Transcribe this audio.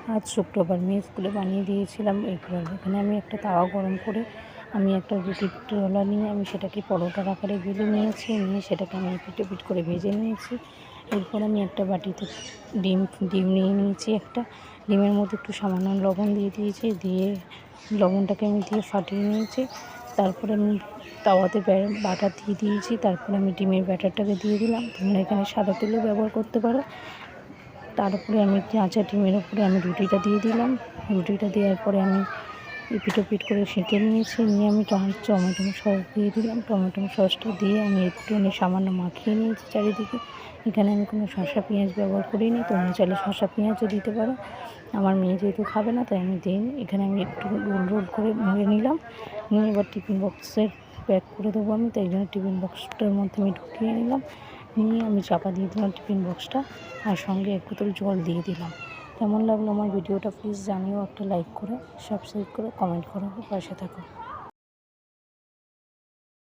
আজ শুক্রবার মেয়ে স্কুলে বানিয়ে দিয়েছিলাম এরপর এখানে আমি একটা তাওয়া গরম করে আমি একটা রুটির তোলা নিয়ে আমি সেটাকে পরোটার আকারে বেলে নিয়েছি, নিয়ে সেটাকে আমি পিট করে ভেজে নিয়েছি। এরপর আমি একটা বাটিতে ডিম ডিম নিয়ে নিয়েছি, একটা ডিমের মধ্যে একটু সামান্য লবণ দিয়ে দিয়েছি, দিয়ে লবণটাকে আমি দিয়ে ফাটিয়ে নিয়েছি। তারপরে আমি তাওয়াতে বাটার দিয়ে দিয়েছি, তারপরে আমি ডিমের ব্যাটারটাকে দিয়ে দিলাম। তোমরা এখানে সাদা তেলও ব্যবহার করতে পারো। তার উপরে আমি কাঁচা ডিমের উপরে আমি রুটিটা দিয়ে দিলাম। রুটিটা দেওয়ার পরে আমি পিট করে সেঁকে নিয়েছি, নিয়ে আমি টমেটো সস দিয়ে দিলাম। টমেটো সসটা দিয়ে আমি একটুখানি সামান্য মাখিয়ে নিয়েছি চারিদিকে। এখানে আমি কোনো শসা পেঁয়াজ ব্যবহার করিনি, তোমরা চাইলে শসা পেঁয়াজও দিতে পারো। আমার মেয়ে যেহেতু খাবে না তাই আমি দিইনি। এখানে আমি একটু রোল করে মুড়ে নিলাম, নিয়ে এবার টিফিন বক্সের প্যাক করে দেবো আমি, তাই জন্য টিফিন বক্সটার মধ্যে আমি ঢুকিয়ে নিলাম। নিয়ে আমি চাপা দিয়ে দিলাম টিফিন বক্সটা, আর সঙ্গে এক বোতল জল দিয়ে দিলাম। কেমন লাগলো আমার ভিডিওটা প্লিজ জানিও, একটা লাইক করে সাবস্ক্রাইব করে কমেন্ট করো, পাশে থাকো।